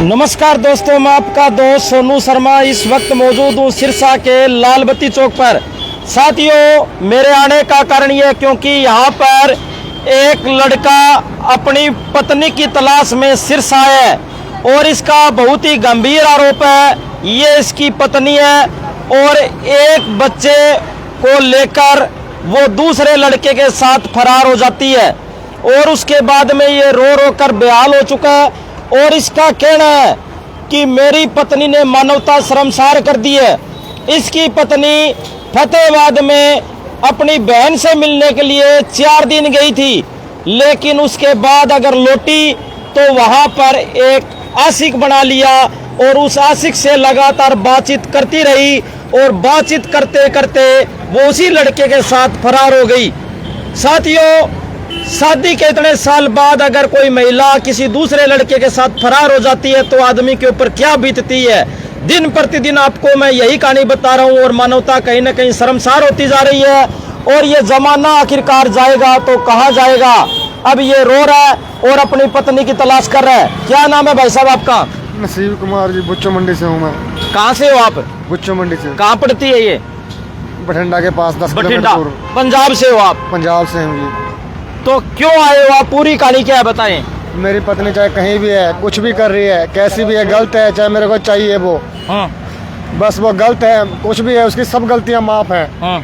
नमस्कार दोस्तों, मैं आपका दोस्त सोनू शर्मा इस वक्त मौजूद हूँ सिरसा के लालबत्ती चौक पर। साथियों, मेरे आने का कारण ये क्योंकि यहाँ पर एक लड़का अपनी पत्नी की तलाश में सिरसा है और इसका बहुत ही गंभीर आरोप है। ये इसकी पत्नी है और एक बच्चे को लेकर वो दूसरे लड़के के साथ फरार हो जाती है और उसके बाद में ये रो रो कर बेहाल हो चुका है और इसका कहना है कि मेरी पत्नी ने मानवता शर्मसार कर दी है। इसकी पत्नी फतेहाबाद में अपनी बहन से मिलने के लिए 4 दिन गई थी, लेकिन उसके बाद अगर लौटी तो वहां पर एक आशिक बना लिया और उस आशिक से लगातार बातचीत करती रही और बातचीत करते करते वो उसी लड़के के साथ फरार हो गई। साथियों, शादी के इतने साल बाद अगर कोई महिला किसी दूसरे लड़के के साथ फरार हो जाती है तो आदमी के ऊपर क्या बीतती है। दिन प्रतिदिन आपको मैं यही कहानी बता रहा हूँ और मानवता कहीं ना कहीं शर्मसार होती जा रही है और ये जमाना आखिरकार जाएगा तो कहाँ जाएगा। अब ये रो रहा है और अपनी पत्नी की तलाश कर रहा है। क्या नाम है भाई साहब आपका? नसीब कुमार जी, बुच्चो मंडी से हूँ मैं। कहाँ से हो आप? बुच्चो मंडी से। कहाँ पड़ती है ये? बठिंडा के पास 10 बठिंडा। किलोमीटर दूर। पंजाब से हो आप? पंजाब से हूँ जी। तो क्यों आए हो आप? पूरी कहानी क्या है बताएं। मेरी पत्नी चाहे कहीं भी है, कुछ भी कर रही है, कैसी भी है, गलत है, चाहे मेरे को चाहिए वो, हाँ बस वो गलत है, कुछ भी है, उसकी सब गलतियाँ माफ हैं। हाँ।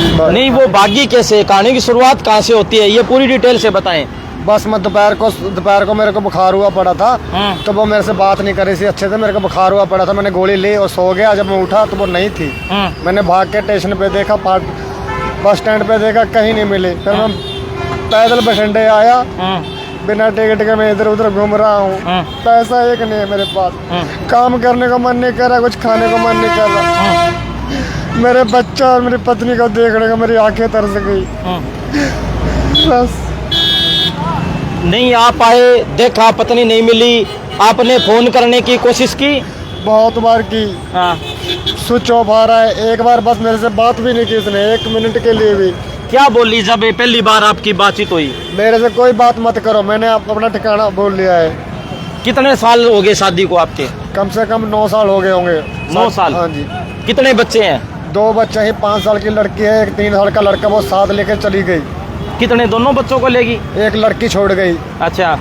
बस। नहीं, वो भागी कैसे? कहानी की शुरुआत कहाँ से होती है, ये पूरी डिटेल से बताएं। बस मैं दोपहर को मेरे को बुखार हुआ पड़ा था, तो वो मेरे से बात नहीं कर रही थी अच्छे से। मेरे को बुखार हुआ पड़ा था, मैंने गोली ली और सो गया। जब मैं उठा तो वो नहीं थी। मैंने भाग के स्टेशन पे देखा, बस स्टैंड पे देखा, कहीं नहीं मिली। फिर मैं पैदल बठिंडे आया, बिना टिकट के मैं इधर उधर घूम रहा हूँ। पैसा एक नहीं है मेरे पास, काम करने का मन नहीं कर रहा, कुछ खाने का मन नहीं कर रहा। मेरे बच्चा और मेरी पत्नी को देखने का मेरी आंखें तरस गई। बस। नहीं, आप आए, देखा, पत्नी नहीं मिली, आपने फोन करने की कोशिश की? बहुत बार की, हाँ। स्विच ऑफ आ रहा है। एक बार बस मेरे से बात भी नहीं की इसने, 1 मिनट के लिए भी। क्या बोली जब ये पहली बार आपकी बातचीत हुई? मेरे से कोई बात मत करो, मैंने अपना ठिकाना बोल लिया है। कितने साल हो गए शादी को आपके? कम से कम 9 साल हो गए होंगे। 9 साल? हाँ जी। कितने बच्चे हैं? 2 बच्चे हैं, 5 साल की लड़की है, एक 3 साल का लड़का, वो साथ लेके चली गई। कितने? दोनों बच्चों को लेगी? एक लड़की छोड़ गई। अच्छा।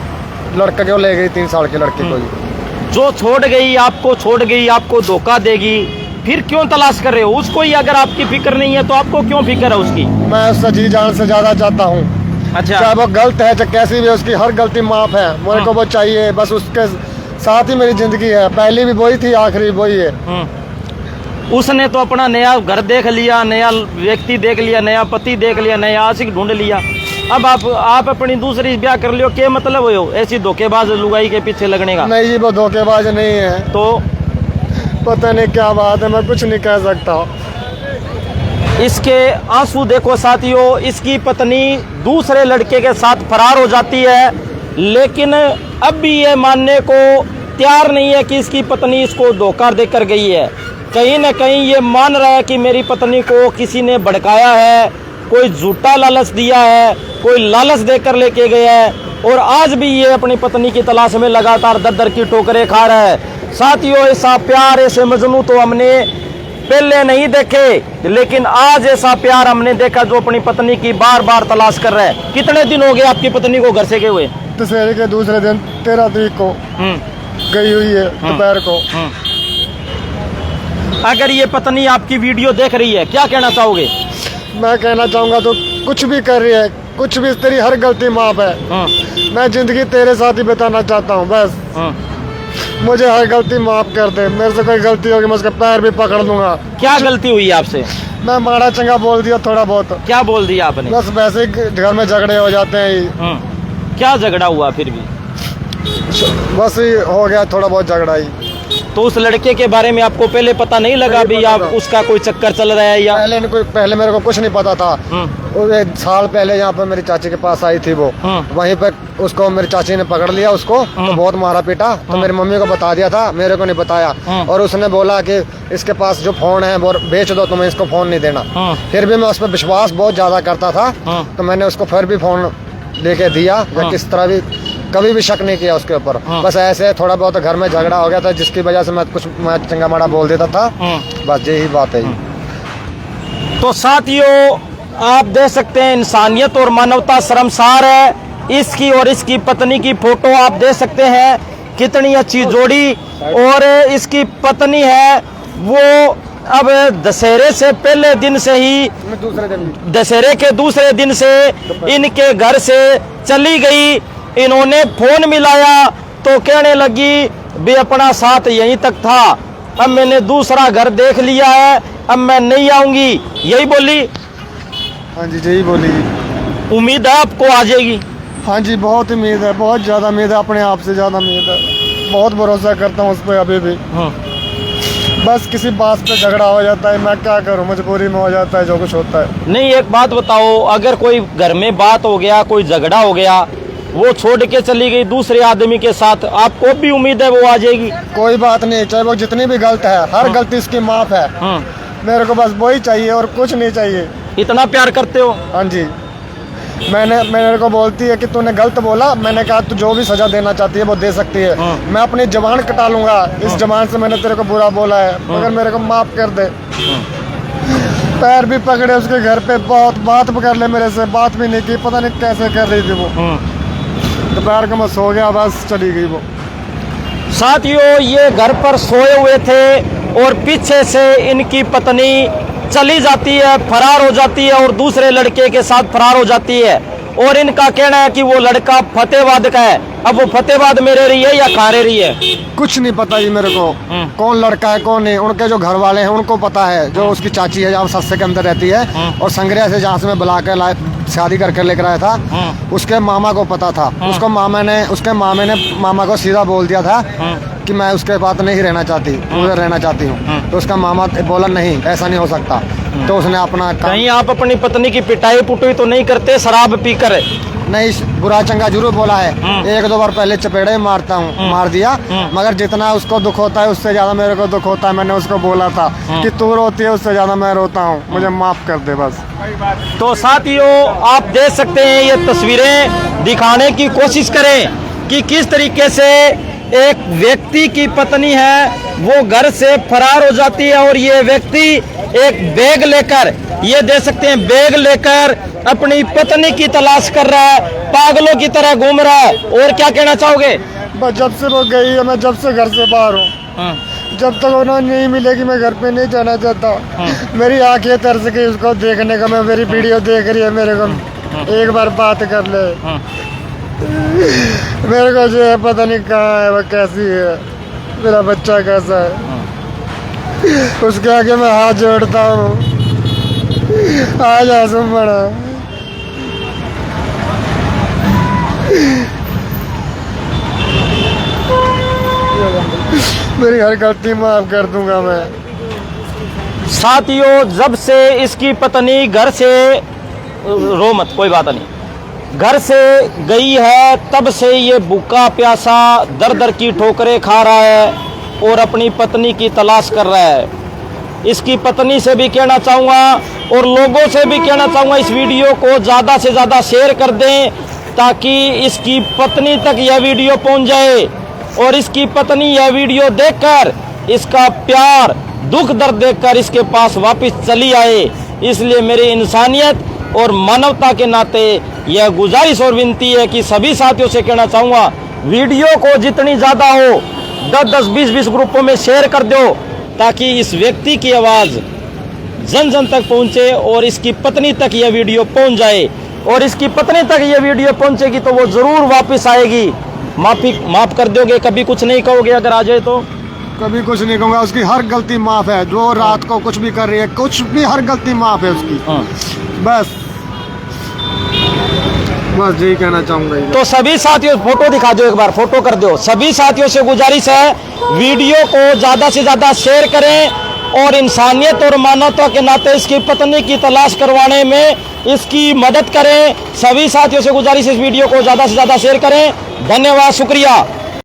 लड़का क्यों ले गई? 3 साल की लड़की को। जो छोड़ गई, आपको धोखा देगी, फिर क्यों तलाश कर रहे हो उसको ही? अगर आपकी फिक्र नहीं है तो आपको क्यों फिक्र है उसकी? मैं उससे जी जान से ज्यादा चाहता हूँ। अच्छा। चाहे वो गलत है, चाहे कैसी भी, उसकी हर गलती माफ है। मेरे को वो चाहिए, बस उसके साथ ही मेरी जिंदगी है। पहली भी वही थी, आखिरी वही है। उसने तो अपना नया घर देख लिया, नया व्यक्ति देख लिया, नया पति देख लिया, नया आशिक ढूंढ लिया। अब आप अपनी दूसरी ब्याह कर लियो, क्या मतलब हो? ऐसी धोखेबाज लुगाई के पीछे लगने का? नहीं जी, वो धोखेबाज नहीं है। तो पता नहीं क्या बात है, मैं कुछ नहीं कह सकता। इसके आंसू देखो साथियों, इसकी पत्नी दूसरे लड़के के साथ फरार हो जाती है, लेकिन अब भी ये मानने को तैयार नहीं है कि इसकी पत्नी इसको धोखा देकर गई है। कहीं ना कहीं ये मान रहा है कि मेरी पत्नी को किसी ने भड़काया है, कोई झूठा लालच दिया है, कोई लालच देकर लेके गया है और आज भी ये अपनी पत्नी की तलाश में लगातार दर की ठोकरें खा रहा है। साथियों, ऐसा प्यार, ऐसे मजनू तो हमने पहले नहीं देखे, लेकिन आज ऐसा प्यार हमने देखा जो अपनी पत्नी की बार बार तलाश कर रहा है। कितने दिन हो गए आपकी पत्नी को घर से गए हुए? दशहरे के दूसरे दिन 13 तारीख को गई हुई है, दोपहर को। अगर ये पत्नी आपकी वीडियो देख रही है, क्या कहना चाहोगे? मैं कहना चाहूँगा तो कुछ भी कर रही है, कुछ भी, तेरी हर गलती माफ है। मैं जिंदगी तेरे साथ ही बिताना चाहता हूँ, बस। मुझे हर गलती माफ कर दे। मेरे से कोई गलती होगी मैं उसका पैर भी पकड़ लूंगा। क्या गलती हुई आपसे? मैं माड़ा चंगा बोल दिया थोड़ा बहुत। क्या बोल दिया आपने? बस वैसे ही घर में झगड़े हो जाते हैं। क्या झगड़ा हुआ फिर भी? बस ही हो गया थोड़ा बहुत झगड़ा ही। तो उस लड़के के बारे में आपको पहले पता नहीं लगा भी आप उसका कोई चक्कर चल रहा है या? पहले मेरे को कुछ नहीं पता था। 1 साल पहले यहाँ पर मेरी चाची के पास आई थी वो, वहीं पर उसको मेरी चाची ने पकड़ लिया उसको, तो बहुत मारा पीटा। तो मेरी मम्मी को बता दिया था, मेरे को नहीं बताया। और उसने बोला कि इसके पास जो फोन है वो बेच दो, तुम्हें इसको फोन नहीं देना। फिर भी मैं उस पर विश्वास बहुत ज्यादा करता था, तो मैंने उसको फिर भी फोन लेके दिया या किस तरह भी कभी भी शक नहीं किया उसके ऊपर। बस ऐसे थोड़ा बहुत घर में झगड़ा हो गया था जिसकी वजह से मैं चंगा माड़ा बोल देता था, बस यही बात है। तो साथियों आप देख सकते हैं इंसानियत और मानवता शर्मसार है। इसकी और इसकी पत्नी की फोटो आप देख सकते हैं, कितनी अच्छी जोड़ी। और इसकी पत्नी है वो अब दशहरे से पहले दिन से ही, दशहरे के दूसरे दिन से इनके घर से चली गई। इन्होंने फोन मिलाया तो कहने लगी भी अपना साथ यहीं तक था, अब मैंने दूसरा घर देख लिया है, अब मैं नहीं आऊंगी, यही बोली। हाँ जी यही बोली। उम्मीद है आपको आ जाएगी? हाँ जी बहुत उम्मीद है, बहुत ज़्यादा उम्मीद है, अपने आप से ज़्यादा उम्मीद है, बहुत भरोसा करता हूँ उस पर अभी भी। बस किसी बात पे झगड़ा हो जाता है, मैं क्या करूँ, मजबूरी में हो जाता है जो कुछ होता है। नहीं एक बात बताओ, अगर कोई घर में बात हो गया, कोई झगड़ा हो गया, वो छोड़ के चली गई दूसरे आदमी के साथ, आपको भी उम्मीद है वो आ जाएगी? कोई बात नहीं, चाहे वो जितनी भी गलत है, हर गलती उसकी माफ है। मेरे को बस वही चाहिए और कुछ नहीं चाहिए। इतना प्यार करते हो? हाँ जी। मेरे को बोलती है कि तूने गलत बोला, मैंने कहा तू जो भी सजा देना चाहती है वो दे सकती है, मैं अपनी जबान कटा लूंगा, इस जबान से मैंने तेरे को बुरा बोला है, मगर मेरे को माफ कर दे। पैर भी पकड़े उसके घर पे, बहुत बात कर ले मेरे से, बात भी नहीं की, पता नहीं कैसे कर रही थी वो। दोपहर को मैं सो गया, बस चली गई वो। साथियों ये घर पर सोए हुए थे और पीछे से इनकी पत्नी चली जाती है, फरार हो जाती है और दूसरे लड़के के साथ फरार हो जाती है। और इनका कहना है कि वो लड़का फतेहाबाद का है। अब वो फतेहाबाद में रह रही है या कहाँ रह रही है? कुछ नहीं पता जी मेरे को, कौन लड़का है कौन नहीं। उनके जो घर वाले हैं उनको पता है, जो उसकी चाची है जहाँ सस्ते के अंदर रहती है, और संग्रह से जहाँ से मैं बुला कर शादी करके लेकर आया था, उसके मामा को पता था। उसके मामे ने मामा को सीधा बोल दिया था कि मैं उसके साथ नहीं रहना चाहती, उधर रहना चाहती हूँ। तो उसका मामा बोला नहीं ऐसा नहीं हो सकता, तो उसने अपना कहीं आप अपनी पत्नी की पिटाई पुटाई तो नहीं करते शराब पीकर? नहीं, बुरा चंगा जरूर बोला है, एक दो बार पहले चपेड़े मारता हूँ, मार दिया, मगर जितना उसको दुख होता है उससे ज्यादा मेरे को दुख होता है। मैंने उसको बोला था कि तू रोती है उससे ज्यादा मैं रोता हूँ, मुझे माफ कर दे बस। तो साथियों आप देख सकते हैं, ये तस्वीरें दिखाने की कोशिश करें कि किस तरीके से एक व्यक्ति की पत्नी है वो घर से फरार हो जाती है और ये व्यक्ति एक बैग लेकर, ये देख सकते हैं बैग लेकर अपनी पत्नी की तलाश कर रहा है, पागलों की तरह घूम रहा है। और क्या कहना चाहोगे? बस जब से वो गई है, मैं जब से घर से बाहर हूँ, जब तक वो नहीं मिलेगी मैं घर पे नहीं जाना चाहता। मेरी आंखें तरस गई उसको देखने का, मैं मेरी वीडियो देख रही है, मेरे को एक बार बात कर ले। मेरे को जो है पता नहीं कहाँ है, वो कैसी है, मेरा बच्चा कैसा है, उसके आगे मैं हाथ जोड़ता हूँ, आ जा सुमड़ा। मेरी हर गलती माफ कर दूंगा मैं। साथियों जब से इसकी पत्नी घर से, रो मत कोई बात नहीं, घर से गई है तब से ये भूखा प्यासा दर दर की ठोकरें खा रहा है और अपनी पत्नी की तलाश कर रहा है। इसकी पत्नी से भी कहना चाहूँगा और लोगों से भी कहना चाहूँगा, इस वीडियो को ज़्यादा से ज़्यादा शेयर कर दें ताकि इसकी पत्नी तक यह वीडियो पहुँच जाए और इसकी पत्नी यह वीडियो देखकर इसका प्यार दुख दर्द देखकर इसके पास वापस चली आए। इसलिए मेरी इंसानियत और मानवता के नाते यह गुजारिश और विनती है कि सभी साथियों से कहना चाहूँगा, वीडियो को जितनी ज़्यादा हो 10-10, 20-20 ग्रुपों में शेयर कर दो ताकि इस व्यक्ति की आवाज़ जन जन तक पहुँचे और इसकी पत्नी तक यह वीडियो पहुँच जाए। और इसकी पत्नी तक यह वीडियो पहुँचेगी तो वो ज़रूर वापस आएगी। माफ़ कर दोगे? कभी कुछ नहीं कहोगे अगर आ जाए तो? कभी कुछ नहीं कहूँगा, उसकी हर गलती माफ़ है, जो रात को कुछ भी कर रही है, कुछ भी हर गलती माफ़ है उसकी। बस यही कहना चाहूँगा। तो सभी साथियों फोटो दिखा दो, एक बार फोटो कर दो। सभी साथियों से गुजारिश है वीडियो को ज़्यादा से ज़्यादा शेयर करें और इंसानियत और मानवता के नाते इसकी पत्नी की तलाश करवाने में इसकी मदद करें। सभी साथियों से गुजारिश इस वीडियो को ज़्यादा से ज़्यादा शेयर करें। धन्यवाद, शुक्रिया।